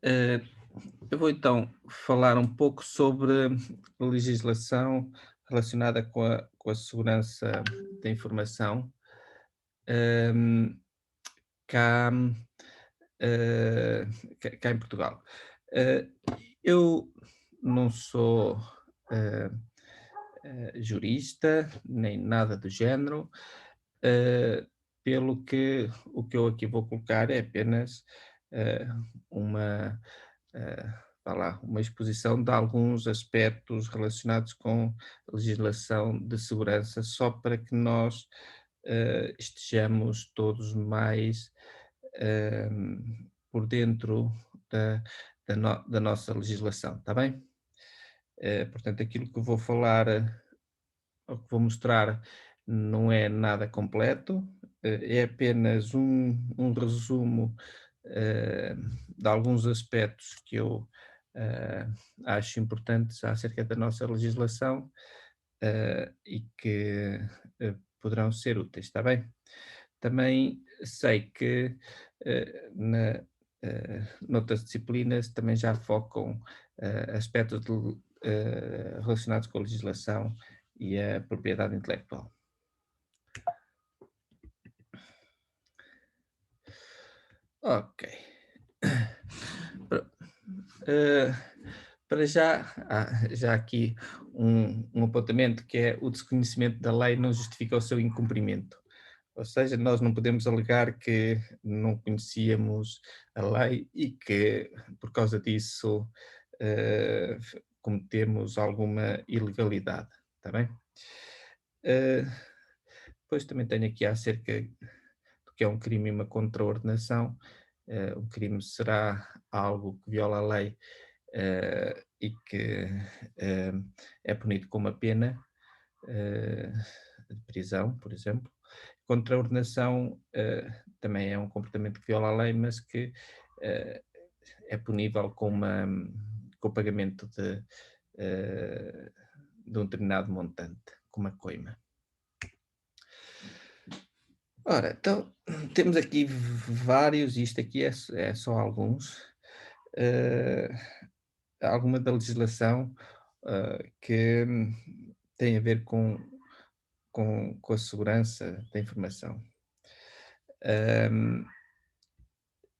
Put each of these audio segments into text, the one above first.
Eh, eu vou então falar um pouco sobre a legislação relacionada com a segurança da informação, ehm, cá, eh, cá em Portugal. Eh, eu não sou eh, jurista, nem nada do género, eh, pelo que o que eu aqui vou colocar é apenas eh, uma vá lá, uma exposição de alguns aspectos relacionados com a legislação de segurança, só para que nós estejamos todos mais por dentro da, da nossa legislação, está bem? Portanto, aquilo que eu vou falar, ou que vou mostrar, não é nada completo, é apenas um resumo eh, de alguns aspectos que eu eh, acho importantes acerca da nossa legislação e que poderão ser úteis, está bem? Também sei que noutras disciplinas também já focam aspectos relacionados com a legislação e a propriedade intelectual. Ok. Pro- eh, para já, há já aqui um apontamento que é o desconhecimento da lei não justifica o seu incumprimento. Ou seja, nós não podemos alegar que não conhecíamos a lei e que, por causa disso, cometemos alguma ilegalidade, está bem? Eh, Depois também tenho aqui acerca do que é um crime e uma contraordenação. Um crime será algo que viola a lei e que eh, é punido com uma pena eh, de prisão, por exemplo. Contraordenação também é um comportamento que viola a lei, mas que eh, é punível com o pagamento de um determinado montante, com uma coima. Ora, então, temos aqui vários, isto aqui é só alguns, eh, alguma da legislação que tem a ver com a segurança da informação. Ahm,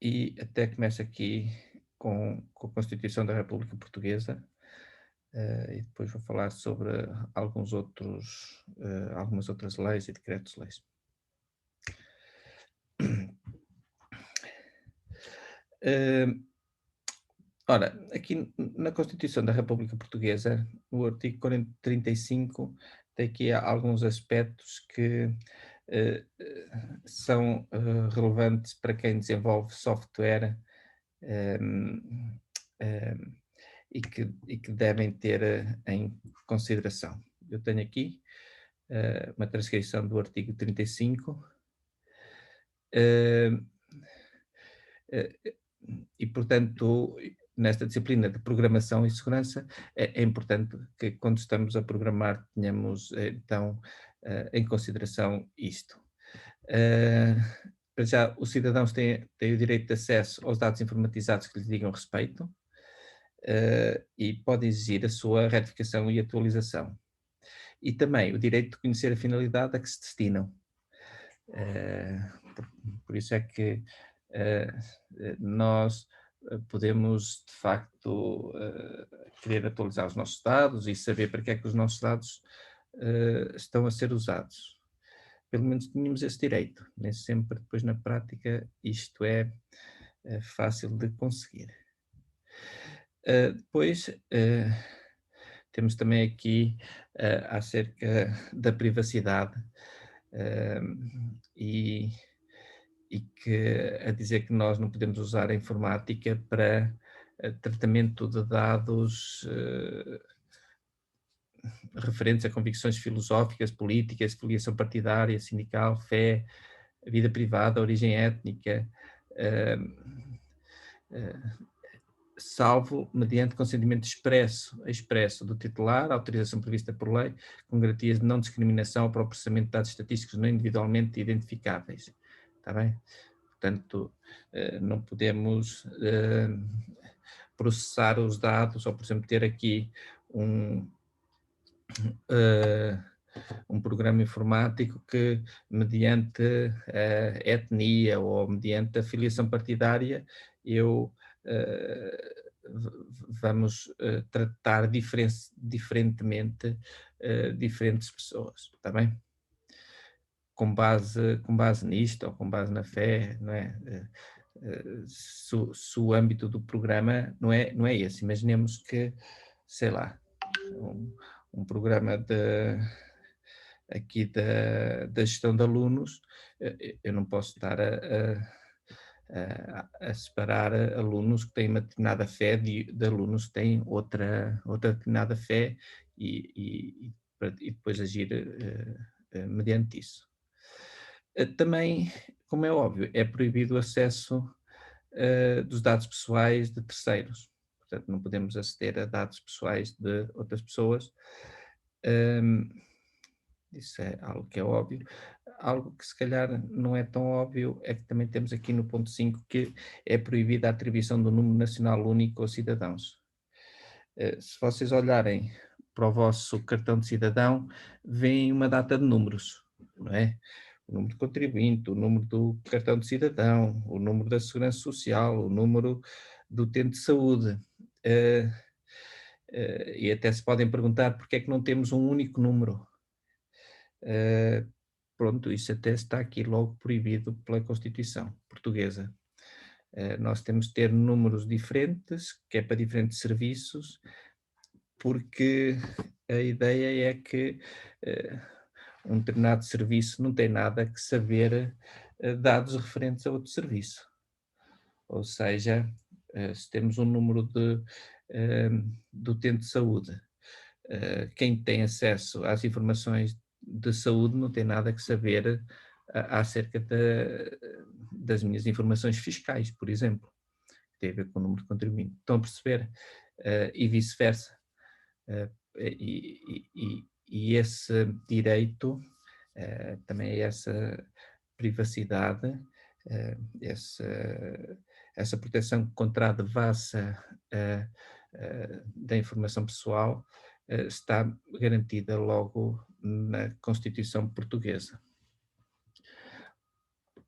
e até começa aqui com a Constituição da República Portuguesa, e depois vou falar sobre algumas outras leis e decretos-leis. Ahm, Ora, aqui na Constituição da República Portuguesa, no artigo 35, tem aqui alguns aspectos que são relevantes para quem desenvolve software ehm, ehm, e que devem ter em consideração. Eu tenho aqui uma transcrição do artigo 35, eh, eh, e, portanto, nesta disciplina de programação e segurança, é importante que, quando estamos a programar, tenhamos então em consideração isto. Eh, para já, os cidadãos têm o direito de acesso aos dados informatizados que lhes digam respeito, e podem exigir a sua retificação e atualização. E também o direito de conhecer a finalidade a que se destinam. Eh, por, por isso é que eh, nós podemos, de facto, querer atualizar os nossos dados e saber para que é que os nossos dados estão a ser usados. Pelo menos tínhamos esse direito. Nem sempre, depois, na prática, isto é fácil de conseguir. Depois, temos também aqui acerca da privacidade e, e que a dizer que nós não podemos usar a informática para tratamento de dados referentes a convicções filosóficas, políticas, filiação partidária, sindical, fé, vida privada, origem étnica, eh, eh, salvo mediante consentimento expresso do titular, autorização prevista por lei, com garantias de não discriminação para o processamento de dados estatísticos não individualmente identificáveis. Está bem? Portanto, não podemos processar os dados, ou, por exemplo, ter aqui um, eh, um programa informático que, mediante a etnia ou mediante a filiação partidária, eu vamos tratar diferentemente diferentes pessoas, está bem? Com base nisto ou com base na fé, não é? Se o âmbito do programa não é esse. Imaginemos que, sei lá, um, um programa aqui da gestão de alunos, eu não posso estar a separar alunos que têm uma determinada fé de alunos que têm outra determinada fé e depois agir mediante isso. Também, como é óbvio, é proibido o acesso dos dados pessoais de terceiros. Portanto, não podemos aceder a dados pessoais de outras pessoas. Hum, Isso é algo que é óbvio. Algo que se calhar não é tão óbvio é que também temos aqui no ponto 5 que é proibida a atribuição do número nacional único aos cidadãos. Se vocês olharem para o vosso cartão de cidadão, vem uma data de números, não é? O número de contribuinte, o número do cartão de cidadão, o número da segurança social, o número do utente de saúde. Eh, e até se podem perguntar porque é que não temos um único número. Eh, Pronto, isso até está aqui logo proibido pela Constituição portuguesa. Nós temos de ter números diferentes, que é para diferentes serviços, porque a ideia é que um determinado serviço não tem nada que saber dados referentes a outro serviço. Ou seja, se temos um número de utente de saúde, quem tem acesso às informações de saúde não tem nada que saber acerca das minhas informações fiscais, por exemplo, que tem a ver com o número de contribuinte. Estão a perceber? E vice-versa. E esse direito, também é essa privacidade, essa proteção contra a devassa da informação pessoal, está garantida logo na Constituição Portuguesa.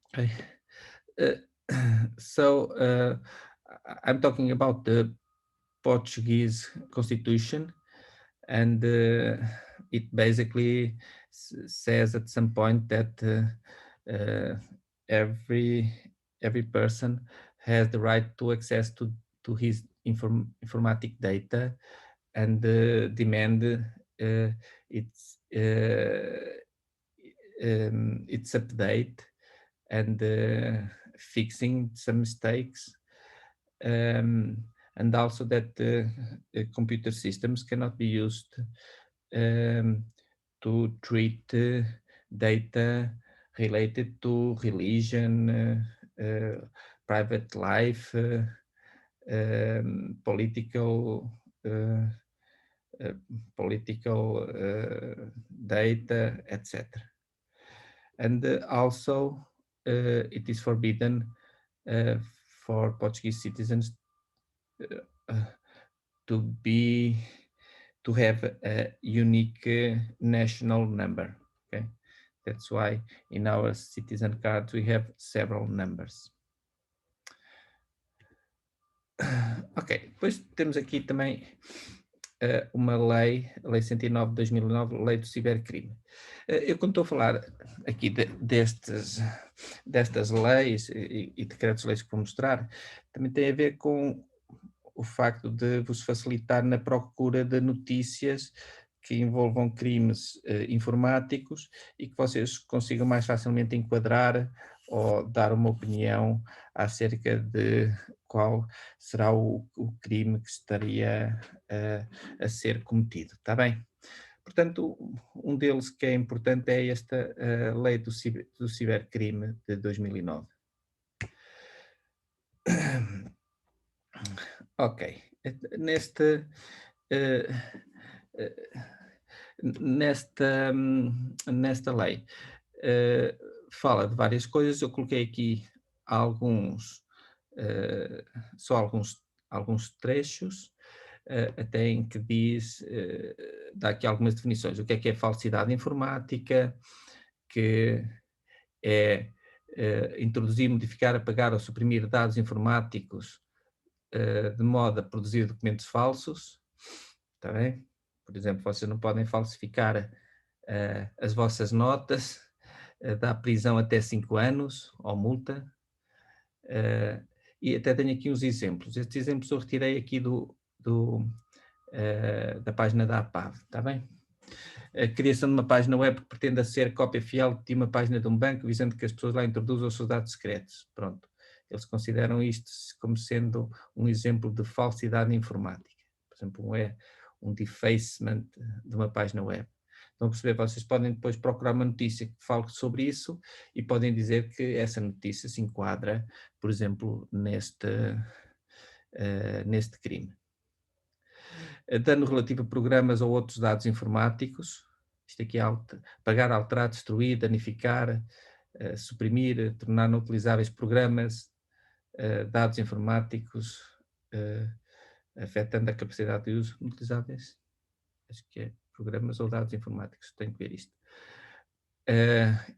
Okay. I'm talking about the Portuguese Constitution, and it basically says at some point that every person has the right to access to his informatic data and demand its update and fixing some mistakes, and also that computer systems cannot be used to treat data related to religion, private life, political data, etc. And also it is forbidden for Portuguese citizens to have a unique national number. Okay, that's why in our citizen cards we have several numbers. Ok, depois temos aqui também uma lei, a Lei 109 de 2009, Lei do Cibercrime. Eu, quando estou a falar aqui destas leis e decretos-leis que vou mostrar, também tem a ver com o facto de vos facilitar na procura de notícias que envolvam crimes informáticos e que vocês consigam mais facilmente enquadrar ou dar uma opinião acerca de qual será o crime que estaria a ser cometido, está bem? Portanto, um deles que é importante é esta lei do cibercrime de 2009. Ok, nesta, nesta lei fala de várias coisas. Eu coloquei aqui alguns, só alguns alguns trechos, até em que diz, dá aqui algumas definições. O que é falsidade informática, que é introduzir, modificar, apagar ou suprimir dados informáticos de modo a produzir documentos falsos, está bem? Por exemplo, vocês não podem falsificar as vossas notas, dá prisão até 5 anos ou multa. E até tenho aqui uns exemplos. Estes exemplos eu retirei aqui da página da APAV, está bem? A criação de uma página web que pretenda ser cópia fiel de uma página de um banco, visando que as pessoas lá introduzam os seus dados secretos. Pronto. Eles consideram isto como sendo um exemplo de falsidade informática. Por exemplo, um defacement de uma página web. Estão a perceber? Vocês podem depois procurar uma notícia que fale sobre isso e podem dizer que essa notícia se enquadra, por exemplo, neste crime. Dano relativo a programas ou outros dados informáticos, isto aqui é apagar, alterar, destruir, danificar, suprimir, tornar não utilizáveis programas, dados informáticos, afetando a capacidade de uso, utilizáveis, acho que é programas ou dados informáticos, tenho que ver isto.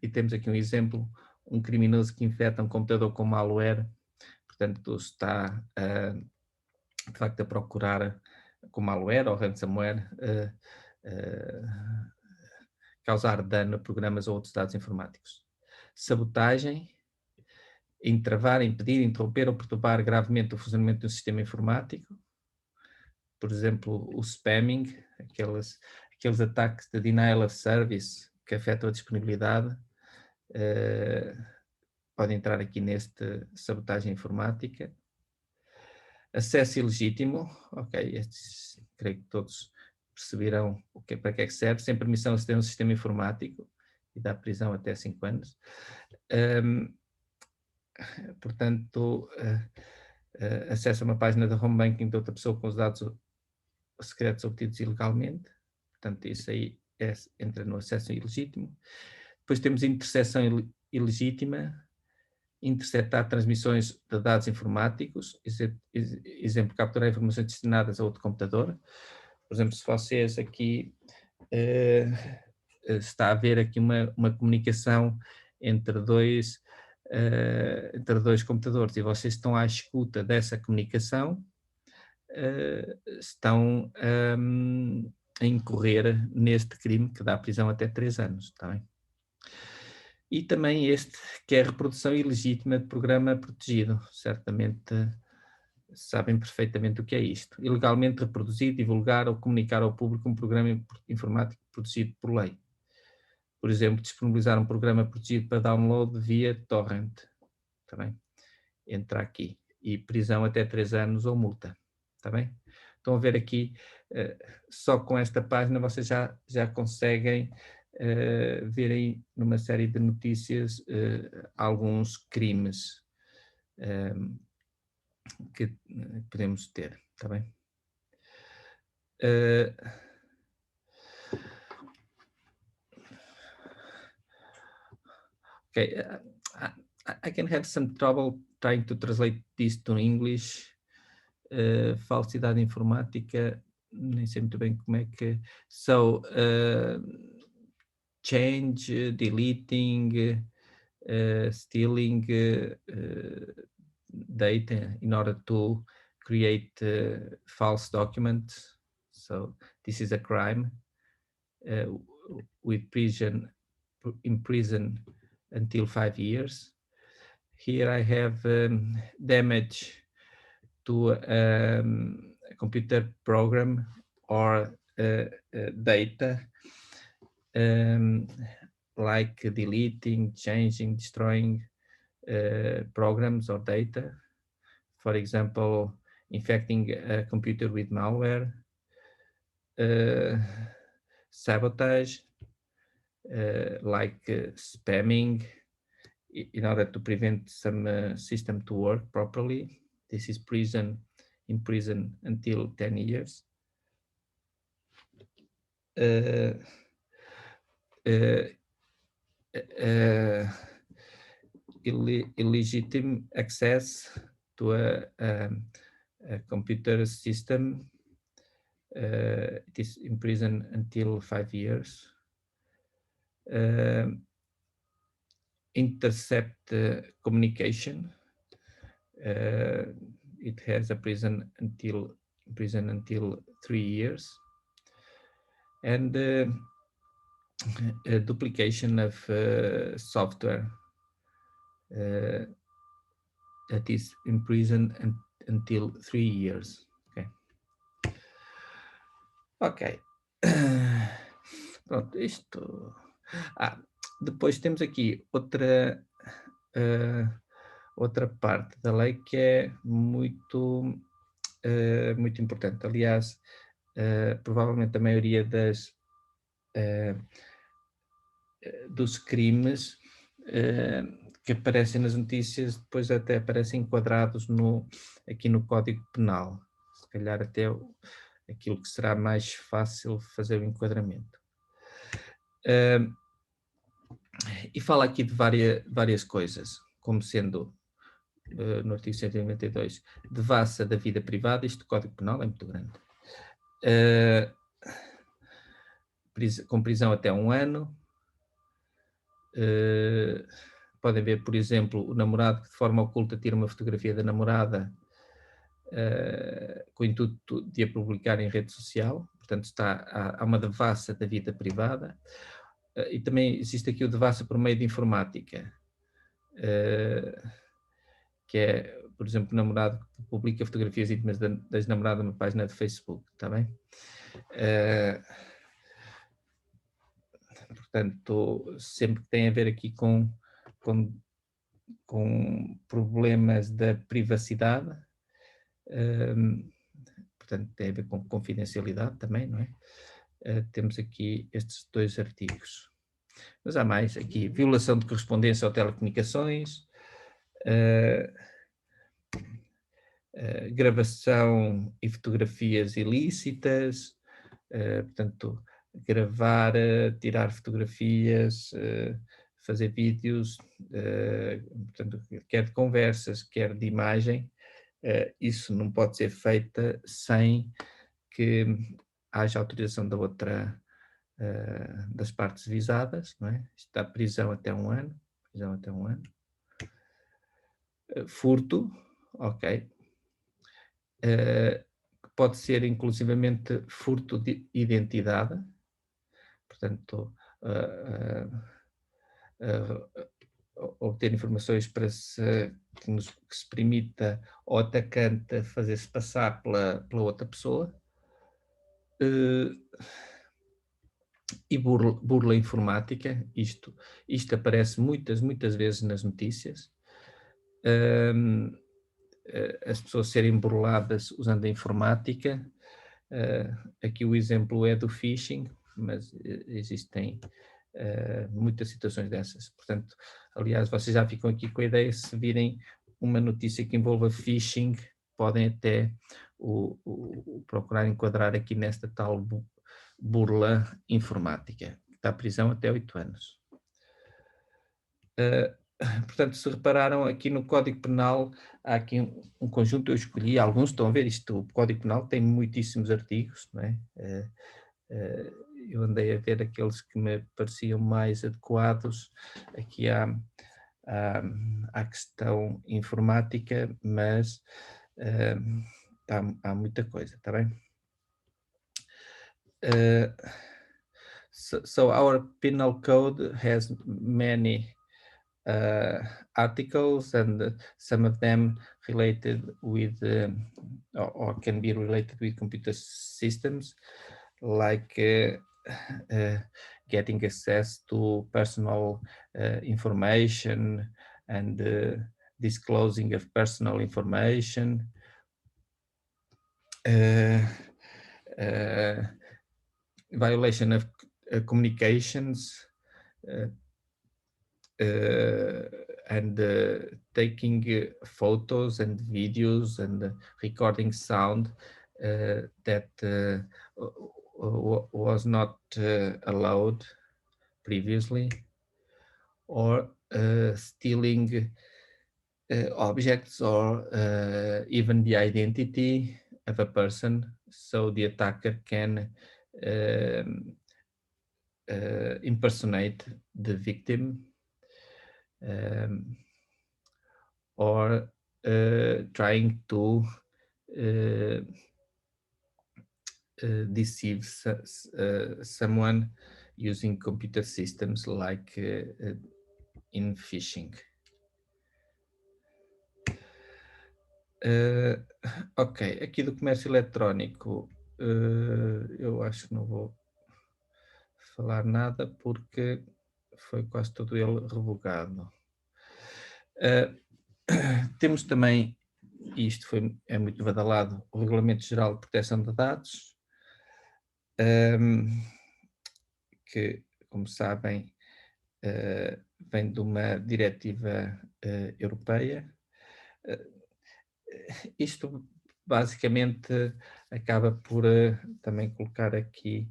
E temos aqui um exemplo, um criminoso que infecta um computador com malware, portanto está de facto a procurar com malware ou ransomware causar dano a programas ou outros dados informáticos. Sabotagem, entravar, impedir, interromper ou perturbar gravemente o funcionamento do sistema informático. Por exemplo, o spamming, aqueles ataques de denial of service que afetam a disponibilidade, pode entrar aqui neste sabotagem informática. Acesso ilegítimo, ok, estes creio que todos perceberão para que é que serve, sem permissão aceder a um sistema informático e dá prisão até 5 anos. Portanto, acesso a uma página de home banking de outra pessoa com os dados secretos obtidos ilegalmente, portanto isso aí entra no acesso ilegítimo. Depois temos interseção ilegítima, interceptar transmissões de dados informáticos, exemplo, capturar informações destinadas a outro computador. Por exemplo, se vocês aqui está a haver aqui uma comunicação entre dois computadores e vocês estão à escuta dessa comunicação, estão a incorrer neste crime que dá prisão até 3 anos, está bem? E também este, que é a reprodução ilegítima de programa protegido. Certamente sabem perfeitamente o que é isto. Ilegalmente reproduzir, divulgar ou comunicar ao público um programa informático protegido por lei. Por exemplo, disponibilizar um programa protegido para download via torrent. Está bem? Entra aqui. E prisão até 3 anos ou multa. Está bem? Estão a ver aqui, só com esta página vocês já conseguem ver aí numa série de notícias alguns crimes que podemos ter, está bem? Okay, I can have some trouble trying to translate this to English. Falsidade informática, nem sei muito bem como é que... So, change, deleting, stealing data in order to create false documents. So this is a crime with imprison until 5 years. Here I have damage to a computer program or data, like deleting, changing, destroying programs or data. For example, infecting a computer with malware, sabotage, like spamming, in order to prevent some system to work properly. This is in prison until 10 years. Illegitimate access to computer system. It is imprisoned until 5 years. Intercept communication. It has a prison until 3 years. And duplication of software. That is imprisoned until 3 years. Ok. Pronto, isto. Depois temos aqui outra parte da lei que é muito importante. Aliás, provavelmente a maioria dos crimes que aparecem nas notícias depois até aparecem enquadrados aqui no Código Penal. Se calhar até aquilo que será mais fácil fazer o enquadramento. E fala aqui de várias coisas, como sendo, no artigo 192, devassa da vida privada. Isto do Código Penal é muito grande. Com prisão até 1 ano. Podem ver, por exemplo, o namorado que de forma oculta tira uma fotografia da namorada com o intuito de a publicar em rede social. Portanto, há uma devassa da vida privada. E também existe aqui o devassa por meio de informática, que é, por exemplo, o namorado que publica fotografias íntimas das namoradas numa página de Facebook, está bem? Portanto, sempre que tem a ver aqui com problemas da privacidade, portanto, tem a ver com confidencialidade também, não é? Temos aqui estes 2 artigos. Mas há mais aqui: violação de correspondência ou telecomunicações, gravação e fotografias ilícitas, portanto, gravar, tirar fotografias, fazer vídeos, portanto, quer de conversas, quer de imagem. Isso não pode ser feita sem que haja autorização da outra, das partes visadas, não é? Isto dá prisão até 1 ano. Prisão até 1 ano. Furto, ok. Pode ser inclusivamente furto de identidade, portanto, obter informações para que se permita ao atacante fazer-se passar pela outra pessoa, e burla informática. Isto aparece muitas vezes nas notícias. As pessoas serem burladas usando a informática. Aqui o exemplo é do phishing, mas existem muitas situações dessas. Portanto, aliás, vocês já ficam aqui com a ideia: se virem uma notícia que envolva phishing, podem até procurar enquadrar aqui nesta tal burla informática, que dá prisão até 8 anos. Portanto, se repararam aqui no Código Penal, há aqui um conjunto, eu escolhi alguns, estão a ver isto, o Código Penal tem muitíssimos artigos, não é? Eu andei a ver aqueles que me pareciam mais adequados. Aqui há questão informática, mas há muita coisa, está bem? So our penal code has many articles, and some of them related with or can be related with computer systems, like getting access to personal information and disclosing of personal information, violation of communications, and taking photos and videos and recording sound that was not allowed previously, or stealing objects or even the identity of a person, so the attacker can um, impersonate the victim, um, or trying to uh, deceive someone using computer systems like in phishing. Ok, aqui do comércio eletrónico, eu acho que não vou falar nada porque foi quase todo ele revogado. Eh, temos também, e isto é muito badalado, o Regulamento Geral de Proteção de Dados, que, como sabem, vem de uma diretiva europeia. Eh, Isto basicamente acaba por também colocar aqui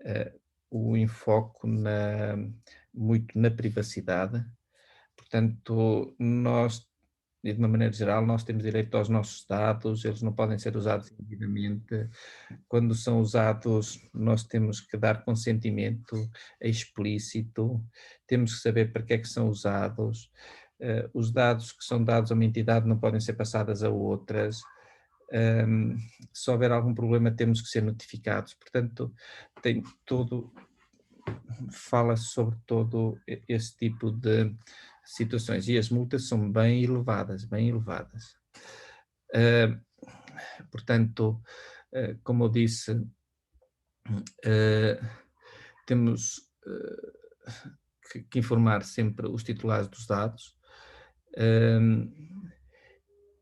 eh, o enfoque muito na privacidade. Portanto, nós, de uma maneira geral, nós temos direito aos nossos dados, eles não podem ser usados indevidamente. Quando são usados, nós temos que dar consentimento explícito, temos que saber para que é que são usados. Os dados que são dados a uma entidade não podem ser passadas a outras. Se houver algum problema, temos que ser notificados. Portanto, tem todo, fala sobre todo esse tipo de situações e as multas são bem elevadas, bem elevadas. Portanto, como eu disse, temos que informar sempre os titulares dos dados,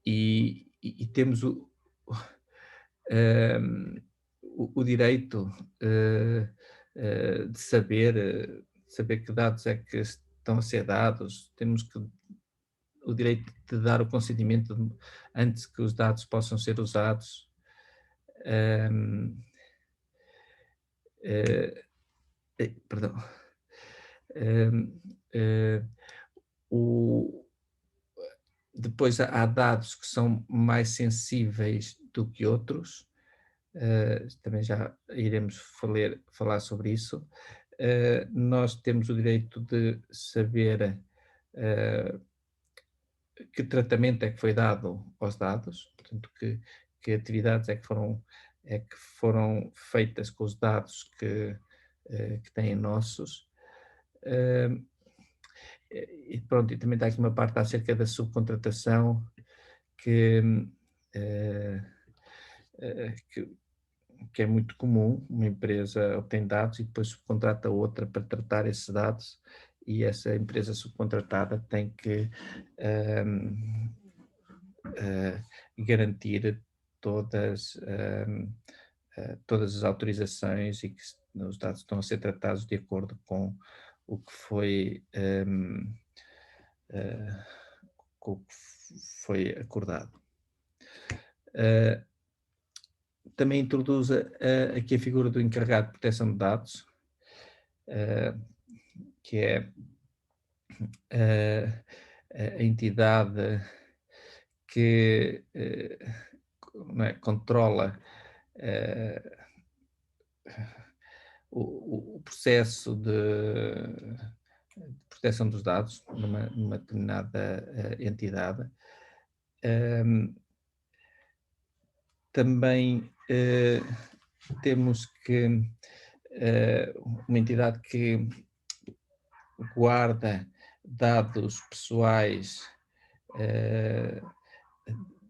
e temos o direito de saber que dados é que estão a ser dados, temos o direito de dar o consentimento antes que os dados possam ser usados. Perdão. Eh, o, Depois há dados que são mais sensíveis do que outros, também já iremos falar sobre isso. Nós temos o direito de saber que tratamento é que foi dado aos dados, portanto, que atividades é que foram feitas com os dados que têm nossos. E pronto, e também está aqui uma parte acerca da subcontratação que, eh, que, que é muito comum. Uma empresa obtém dados e depois subcontrata outra para tratar esses dados, e essa empresa subcontratada tem que garantir todas as autorizações e que os dados estão a ser tratados de acordo com o que foi, uh, com o que foi acordado. Também introduz aqui a figura do encarregado de proteção de dados, que é a entidade que controla o processo de proteção dos dados numa determinada entidade. Também temos que uma entidade que guarda dados pessoais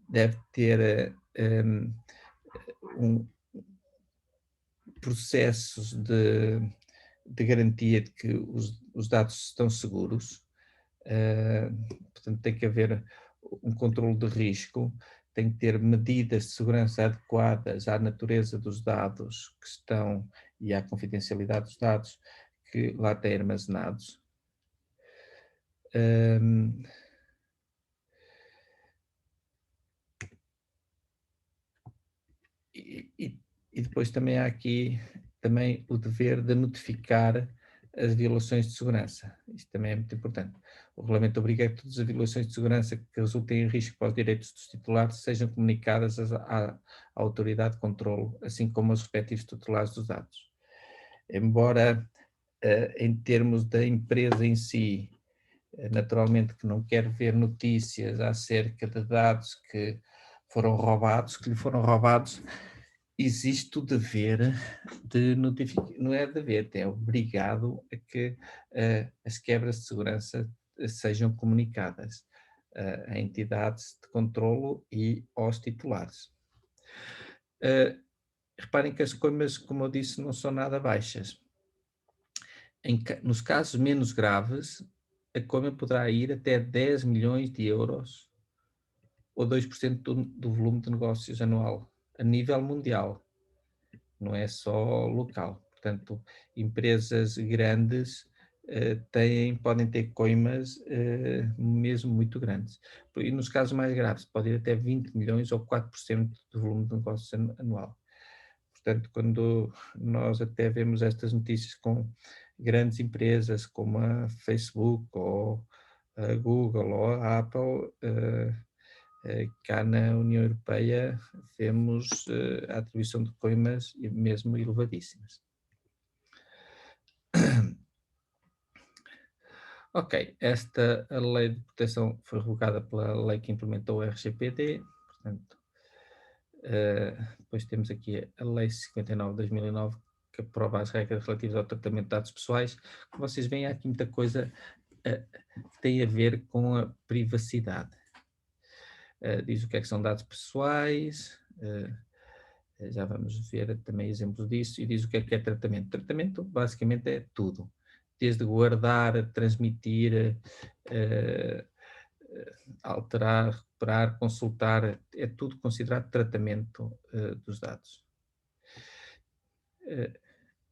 deve ter processos de garantia de que os dados estão seguros. Portanto, tem que haver um controle de risco, tem que ter medidas de segurança adequadas à natureza dos dados que estão e à confidencialidade dos dados que lá têm armazenados. E depois também há aqui também o dever de notificar as violações de segurança. Isto também é muito importante. O regulamento obriga que todas as violações de segurança que resultem em risco para os direitos dos titulares sejam comunicadas à autoridade de controlo, assim como aos respectivos titulares dos dados. Embora, em termos da empresa em si, naturalmente que não quer ver notícias acerca de dados que foram roubados, que lhe foram roubados, existe o dever de notificar, não é dever, é obrigado a que as quebras de segurança sejam comunicadas a entidades de controlo e aos titulares. Reparem que as coimas, como eu disse, não são nada baixas. Nos casos menos graves, a coima poderá ir até 10 milhões de euros ou 2% do volume de negócios anual, a nível mundial, não é só local. Portanto, empresas grandes podem ter coimas mesmo muito grandes. E nos casos mais graves, pode ir até 20 milhões ou 4% do volume de negócios anual. Portanto, quando nós até vemos estas notícias com grandes empresas como a Facebook ou a Google ou a Apple, cá na União Europeia vemos a atribuição de coimas mesmo elevadíssimas. Ok, esta a lei de proteção foi revogada pela lei que implementou o RGPD, portanto, depois temos aqui a lei 59 de 2009 que aprova as regras relativas ao tratamento de dados pessoais. Como vocês veem, há aqui muita coisa que tem a ver com a privacidade. Diz o que são dados pessoais, já vamos ver também exemplos disso, e diz o que é tratamento. Tratamento basicamente é tudo, desde guardar, transmitir, alterar, recuperar, consultar, é tudo considerado tratamento dos dados.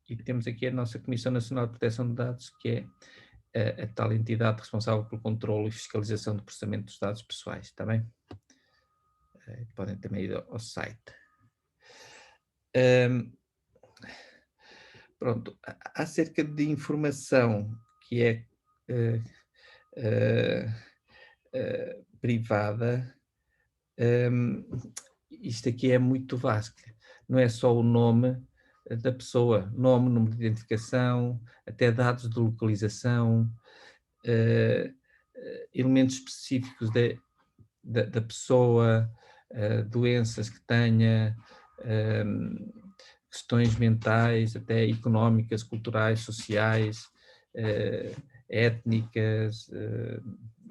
E temos aqui a nossa Comissão Nacional de Proteção de Dados, que é a tal entidade responsável pelo controle e fiscalização do processamento dos dados pessoais, está bem? Podem também ir ao site. Pronto, acerca de informação que é privada, isto aqui é muito vasto. Não é só o nome da pessoa, nome, número de identificação, até dados de localização, elementos específicos da pessoa, doenças que tenha, questões mentais, até económicas, culturais, sociais, étnicas,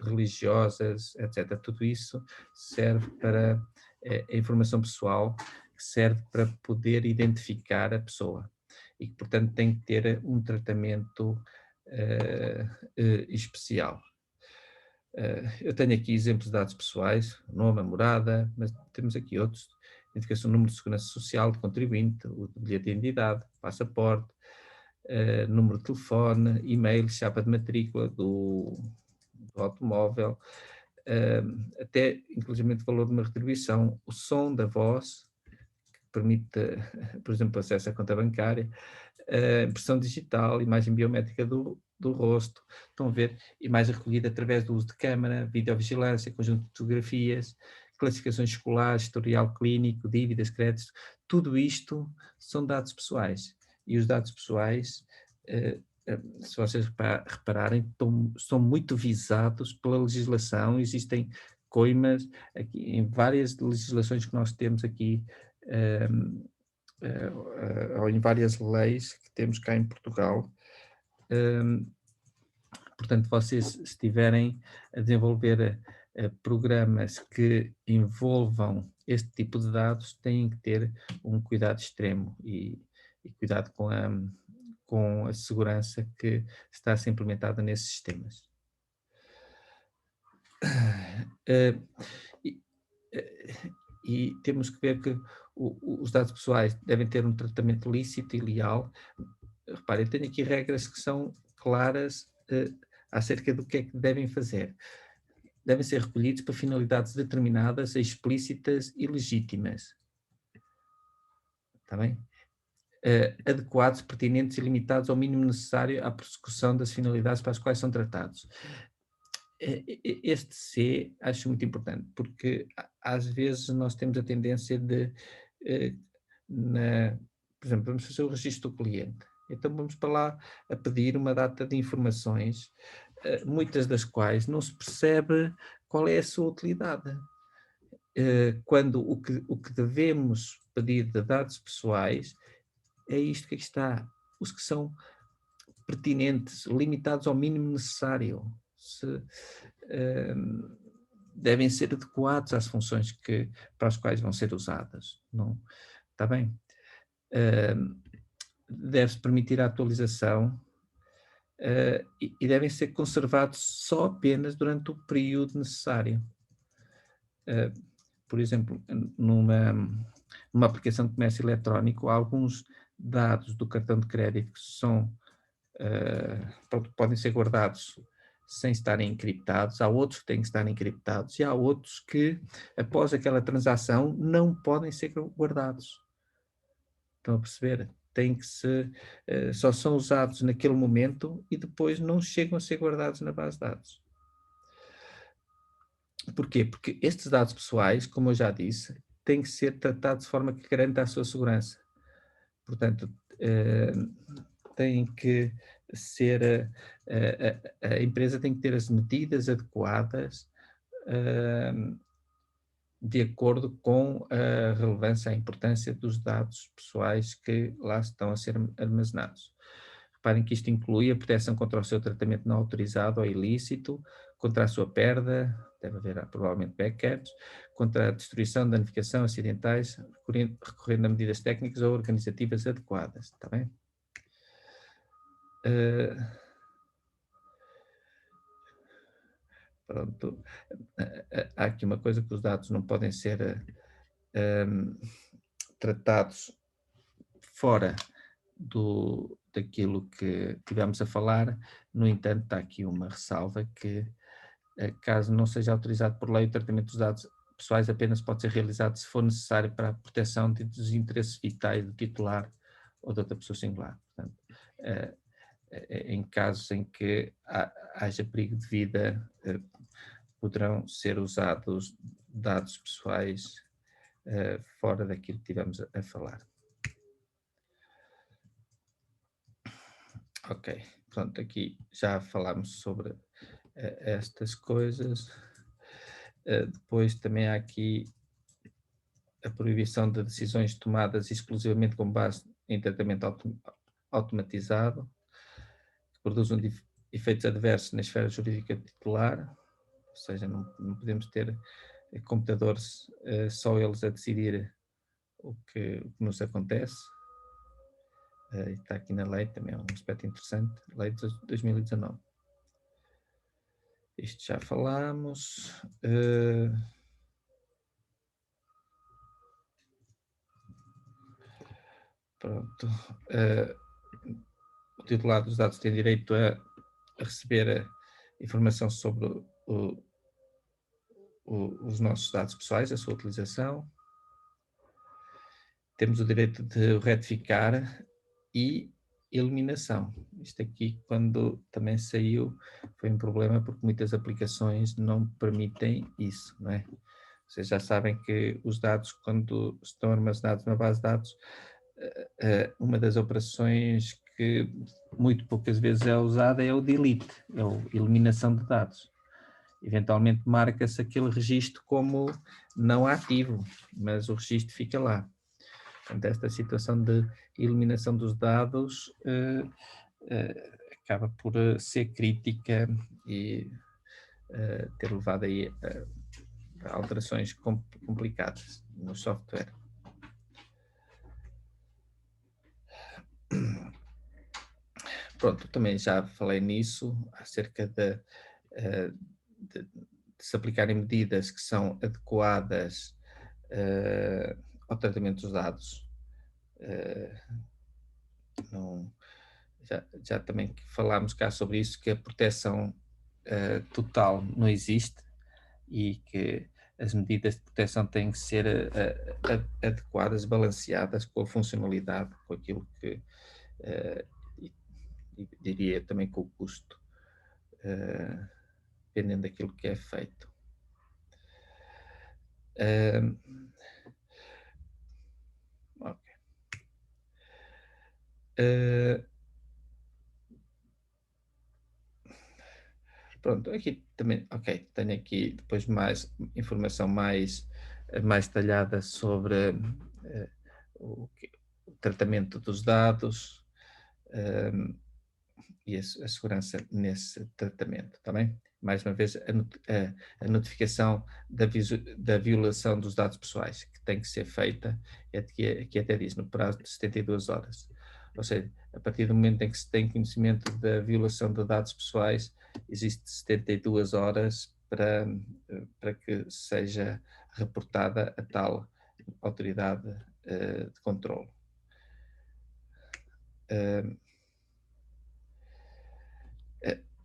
religiosas, etc. Tudo isso serve para a informação pessoal, que serve para poder identificar a pessoa e que, portanto, tem que ter um tratamento especial. Eu tenho aqui exemplos de dados pessoais, nome, a morada, mas temos aqui outros, identificação, número de segurança social do contribuinte, o bilhete de identidade, passaporte, número de telefone, e-mail, chapa de matrícula do automóvel, até inclusive o valor de uma retribuição, o som da voz, que permite, por exemplo, acesso à conta bancária, impressão digital, imagem biométrica do rosto, estão a ver, imagem recolhida através do uso de câmara, videovigilância, conjunto de fotografias, classificações escolares, historial clínico, dívidas, créditos, tudo isto são dados pessoais. E os dados pessoais, se vocês repararem, são muito visados pela legislação, existem coimas aqui, em várias legislações que nós temos aqui, ou em várias leis que temos cá em Portugal. Portanto, vocês, se estiverem a desenvolver programas que envolvam este tipo de dados, têm que ter um cuidado extremo e cuidado com a segurança que está a ser implementada nesses sistemas. E temos que ver que os dados pessoais devem ter um tratamento lícito e leal. Reparem, eu tenho aqui regras que são claras acerca do que é que devem fazer. Devem ser recolhidos para finalidades determinadas, explícitas e legítimas. Está bem? adequados, pertinentes e limitados ao mínimo necessário à prossecução das finalidades para as quais são tratados. Este C acho muito importante, porque às vezes nós temos a tendência de, eh, na, por exemplo, vamos fazer o registro do cliente, então vamos para lá a pedir uma data de informações, muitas das quais não se percebe qual é a sua utilidade. Quando o que devemos pedir de dados pessoais é isto que aqui está, os que são pertinentes, limitados ao mínimo necessário. Ehm, Devem ser adequados às funções para as quais vão ser usadas. Não, está bem? Deve-se permitir a atualização e devem ser conservados só apenas durante o período necessário. Por exemplo, numa aplicação de comércio eletrónico, há alguns dados do cartão de crédito que são, podem ser guardados sem estarem encriptados, há outros que têm que estar encriptados e há outros que, após aquela transação, não podem ser guardados. Estão a perceber? Só são usados naquele momento e depois não chegam a ser guardados na base de dados. Porquê? Porque estes dados pessoais, como eu já disse, têm que ser tratados de forma que garanta a sua segurança. Portanto, tem que ser, a empresa tem que ter as medidas adequadas de acordo com a relevância, a importância dos dados pessoais que lá estão a ser armazenados. Reparem que isto inclui a proteção contra o seu tratamento não autorizado ou ilícito, contra a sua perda, deve haver provavelmente backups, contra a destruição, danificação, acidentais, recorrendo a medidas técnicas ou organizativas adequadas. Está bem? Pronto. Há aqui uma coisa que os dados não podem ser tratados fora daquilo que tivemos a falar. No entanto, está aqui uma ressalva que, caso não seja autorizado por lei, o tratamento dos dados pessoais apenas pode ser realizado se for necessário para a proteção dos interesses vitais do titular ou de outra pessoa singular. Portanto, em casos em que haja perigo de vida, poderão ser usados dados pessoais fora daquilo que tivemos a falar. Ok, pronto, aqui já falámos sobre estas coisas. Depois também há aqui a proibição de decisões tomadas exclusivamente com base em tratamento automatizado, que produzam efeitos adversos na esfera jurídica titular, ou seja, não podemos ter computadores só eles a decidir o que nos acontece. Está aqui na lei, também é um aspecto interessante, lei de 2019. Isto já falámos. Pronto. O titular dos dados tem direito a receber informação sobre os nossos dados pessoais, a sua utilização. Temos o direito de retificar e eliminação. Isto aqui, quando também saiu, foi um problema porque muitas aplicações não permitem isso, não é? Vocês já sabem que os dados, quando estão armazenados na base de dados, uma das operações que muito poucas vezes é usada é o delete, é a eliminação de dados. Eventualmente marca-se aquele registro como não ativo, mas o registro fica lá. Portanto, esta situação de eliminação dos dados acaba por ser crítica e ter levado aí a alterações complicadas no software. Pronto, também já falei nisso, acerca de se aplicarem medidas que são adequadas ao tratamento dos dados. Já também falámos cá sobre isso, que a proteção total não existe e que as medidas de proteção têm que ser adequadas, balanceadas com a funcionalidade, com aquilo que, e, e diria também com o custo, dependendo daquilo que é feito. Ok. Pronto, aqui também, ok, tenho aqui depois mais informação mais detalhada sobre eh, o tratamento dos dados, e a segurança nesse tratamento, está bem? Mais uma vez, a notificação da violação dos dados pessoais, que tem que ser feita, que até diz, no prazo de 72 horas. Ou seja, a partir do momento em que se tem conhecimento da violação de dados pessoais, existe 72 horas para que seja reportada a tal autoridade de controle.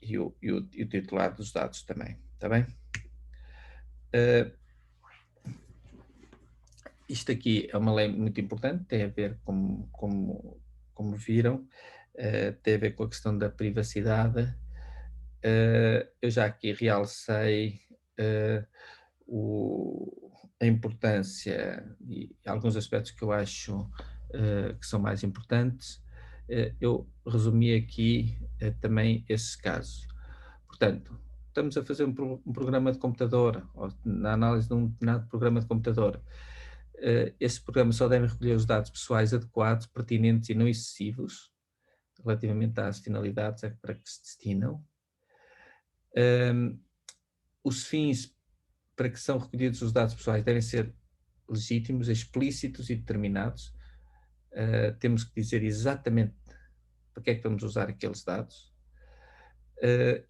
E o titular dos dados também, está bem? Isto aqui é uma lei muito importante, tem a ver, como viram, tem a ver com a questão da privacidade. Eu já aqui realcei a importância e alguns aspectos que eu acho que são mais importantes. Eu resumi aqui também esses casos. Portanto, estamos a fazer um programa de computador, ou na análise de um determinado programa de computador. Esse programa só deve recolher os dados pessoais adequados, pertinentes e não excessivos, relativamente às finalidades para que se destinam. Os fins para que são recolhidos os dados pessoais devem ser legítimos, explícitos e determinados. Temos que dizer exatamente para que é que vamos usar aqueles dados.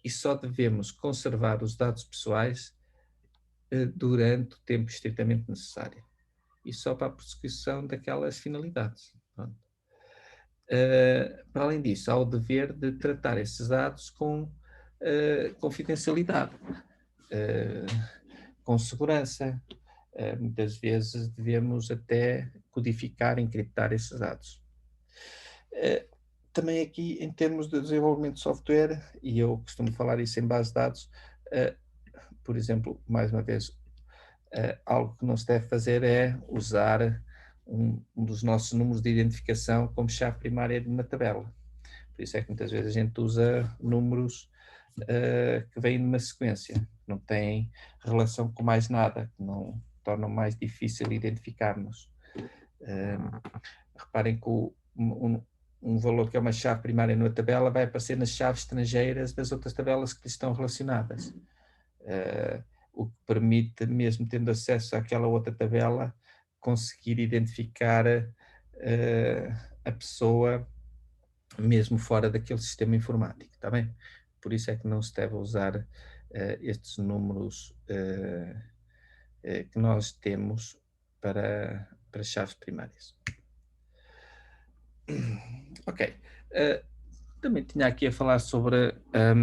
E só devemos conservar os dados pessoais durante o tempo estritamente necessário. E só para a prossecução daquelas finalidades. Para além disso, há o dever de tratar esses dados com confidencialidade, com segurança. Muitas vezes devemos até codificar, encriptar esses dados. Também aqui, em termos de desenvolvimento de software, e eu costumo falar isso em base de dados, por exemplo, mais uma vez, algo que não se deve fazer é usar um dos nossos números de identificação como chave primária de uma tabela. Por isso é que muitas vezes a gente usa números que vêm numa sequência, não têm relação com mais nada, que não tornam mais difícil identificar-nos. Reparem que um valor que é uma chave primária numa tabela vai aparecer nas chaves estrangeiras das outras tabelas que lhe estão relacionadas. O que permite, mesmo tendo acesso àquela outra tabela, conseguir identificar a pessoa mesmo fora daquele sistema informático, está bem? Por isso é que não se deve usar estes números que nós temos para chaves primárias. Ok. Também tinha aqui a falar sobre a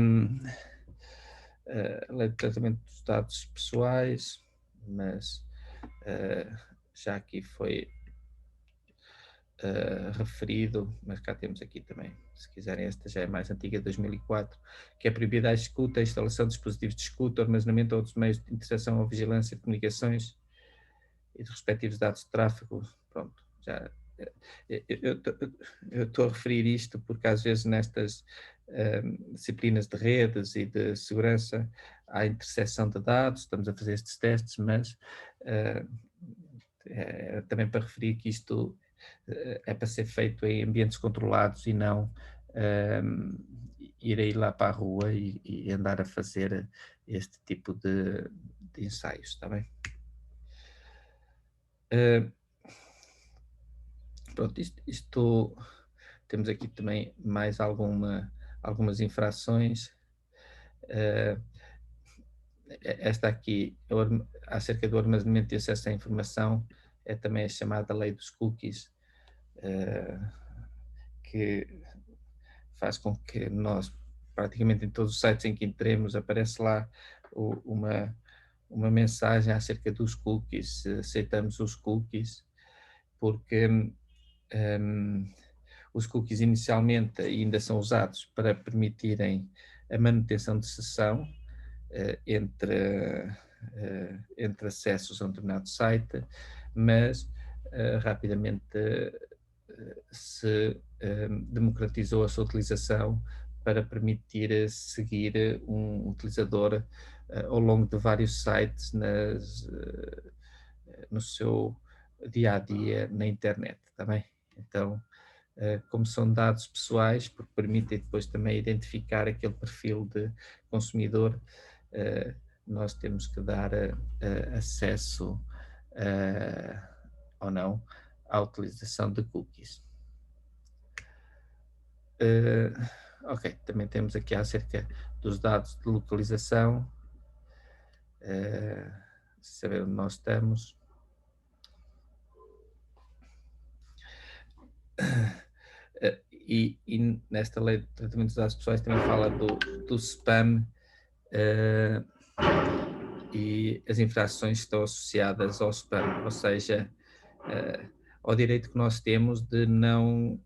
lei de tratamento dos dados pessoais, mas já aqui foi referido, mas cá temos aqui também, se quiserem, esta já é mais antiga, 2004, que é proibida a escuta, a instalação de dispositivos de escuta, armazenamento ou outros meios de interseção ou vigilância de comunicações e de respectivos dados de tráfego. Pronto, já. Eu estou a referir isto porque às vezes nestas disciplinas de redes e de segurança há interseção de dados, estamos a fazer estes testes, mas também para referir que isto é para ser feito em ambientes controlados e não ir aí lá para a rua e andar a fazer este tipo de ensaios, está bem? Pronto, isto temos aqui também mais algumas infrações. Esta aqui, acerca do armazenamento e acesso à informação, é também a chamada lei dos cookies, que faz com que nós, praticamente em todos os sites em que entremos, aparece lá uma mensagem acerca dos cookies, se aceitamos os cookies, porque hum, os cookies inicialmente ainda são usados para permitirem a manutenção de sessão entre acessos a um determinado site, mas rapidamente se democratizou a sua utilização para permitir seguir um utilizador ao longo de vários sites no seu dia a dia na internet, tá bem? Então, como são dados pessoais, porque permitem depois também identificar aquele perfil de consumidor, nós temos que dar acesso ou não à utilização de cookies. Ok, também temos aqui acerca dos dados de localização, saber onde nós estamos. E nesta lei de tratamento dos dados pessoais também fala do spam e as infrações estão associadas ao spam, ou seja, ao direito que nós temos de não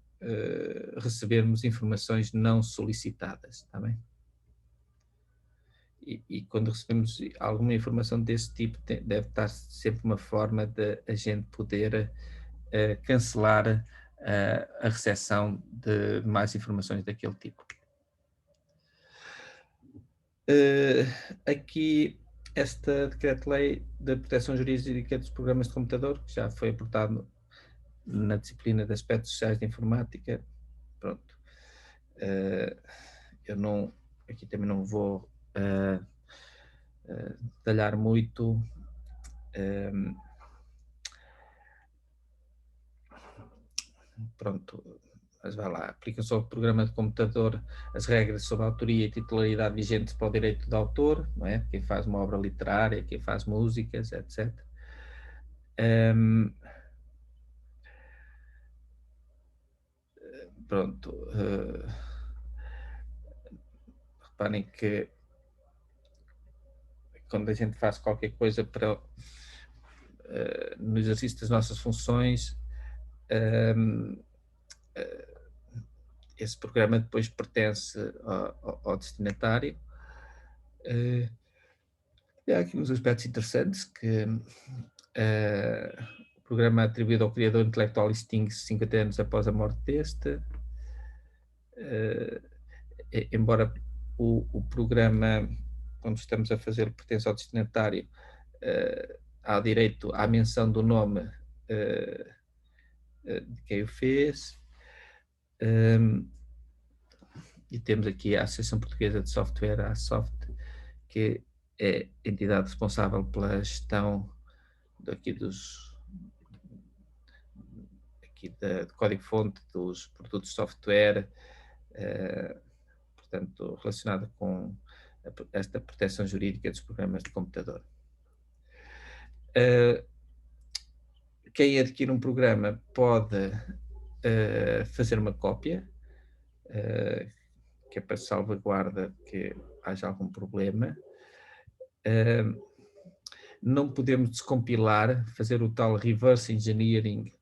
recebermos informações não solicitadas, está bem? E quando recebemos alguma informação desse tipo, deve estar sempre uma forma de a gente poder cancelar a recepção de mais informações daquele tipo. Aqui, esta Decreto-Lei da Proteção Jurídica dos Programas de Computador, que já foi aportado na disciplina de Aspectos Sociais de Informática, pronto. Eu não, aqui também não vou detalhar muito. Pronto, mas vai lá, aplicam-se ao programa de computador as regras sobre a autoria e titularidade vigentes para o direito de autor, não é? Quem faz uma obra literária, quem faz músicas, etc. Pronto, reparem que quando a gente faz qualquer coisa para no exercício das nossas funções, esse programa depois pertence ao destinatário. Há aqui uns aspectos interessantes que o programa atribuído ao criador intelectual extingue-se 50 anos após a morte deste. Embora o programa, quando estamos a fazer, pertence ao destinatário, há direito à menção do nome de quem o fez. E temos aqui a Associação Portuguesa de Software, a ASOFT, que é a entidade responsável pela gestão daqui do código-fonte dos produtos de software, portanto, relacionada com esta proteção jurídica dos programas de computador. Quem adquire um programa pode fazer uma cópia, que é para salvaguarda que haja algum problema. Não podemos descompilar, fazer o tal reverse engineering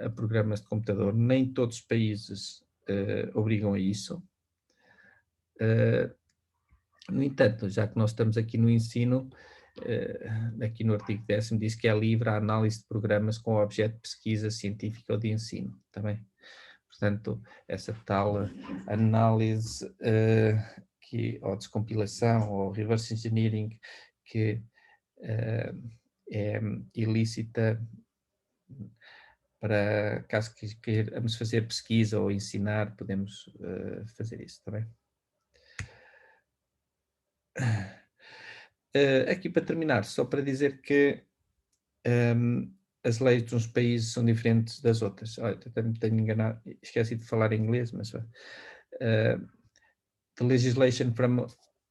a programas de computador. Nem todos os países obrigam a isso. No entanto, já que nós estamos aqui no ensino, aqui no artigo 10º diz que é livre a análise de programas com objeto de pesquisa científica ou de ensino, também. Portanto, essa tal análise ou descompilação ou reverse engineering que é ilícita para caso queiramos fazer pesquisa ou ensinar, podemos fazer isso também. Aqui para terminar, só para dizer que as leis de uns países são diferentes das outras. Olha, tenho enganado, esqueci de falar em inglês, mas the legislation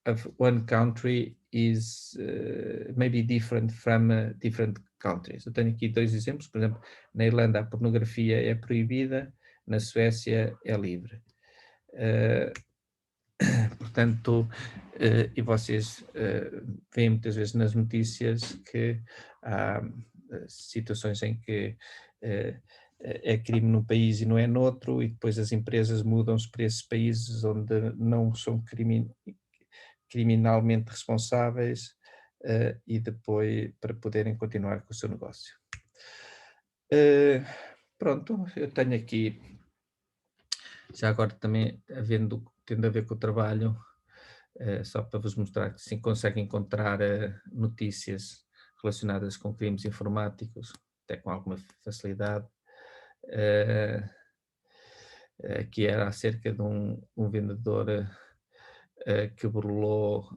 of one country is maybe different from different countries. Eu tenho aqui 2 exemplos, por exemplo, na Irlanda a pornografia é proibida, na Suécia é livre. portanto, e vocês veem muitas vezes nas notícias que há situações em que eh, é crime num país e não é noutro, e depois as empresas mudam-se para esses países onde não são criminalmente responsáveis, e depois para poderem continuar com o seu negócio. Eh, Pronto, eu tenho aqui, já agora também tendo a ver com o trabalho, só para vos mostrar que sim consegue encontrar notícias relacionadas com crimes informáticos, até com alguma facilidade. Eh, que era acerca de um vendedor que burlou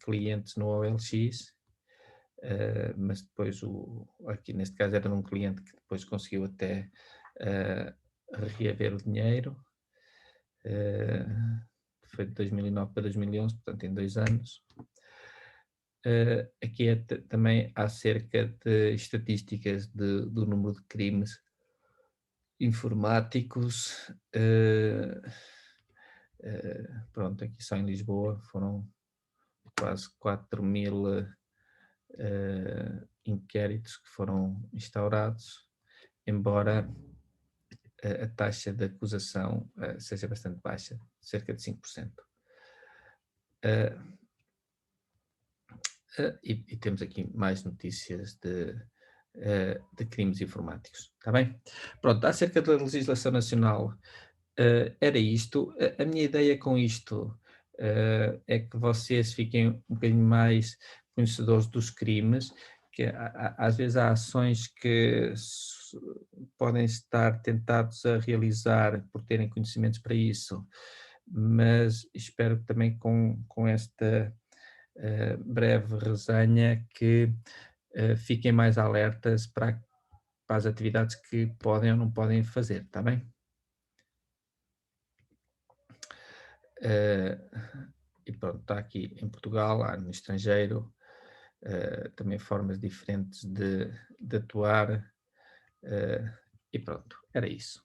clientes no OLX, mas depois, aqui neste caso, era um cliente que depois conseguiu até eh, reaver o dinheiro. eh, Foi de 2009 para 2011, portanto, em 2 anos. Aqui é também acerca de estatísticas do número de crimes informáticos. Pronto, aqui só em Lisboa foram quase 4.000 inquéritos que foram instaurados, embora a taxa de acusação seja bastante baixa, cerca de 5%. Uh, e temos aqui mais notícias de crimes informáticos, está bem? Pronto, acerca da legislação nacional, era isto. A minha ideia com isto é que vocês fiquem um bocadinho mais conhecedores dos crimes, que às vezes há ações que podem estar tentados a realizar por terem conhecimentos para isso, mas espero que também com esta breve resenha que fiquem mais alertas para as atividades que podem ou não podem fazer, está bem? Eh, e pronto, está aqui em Portugal, há no estrangeiro, também formas diferentes de atuar, e pronto, era isso.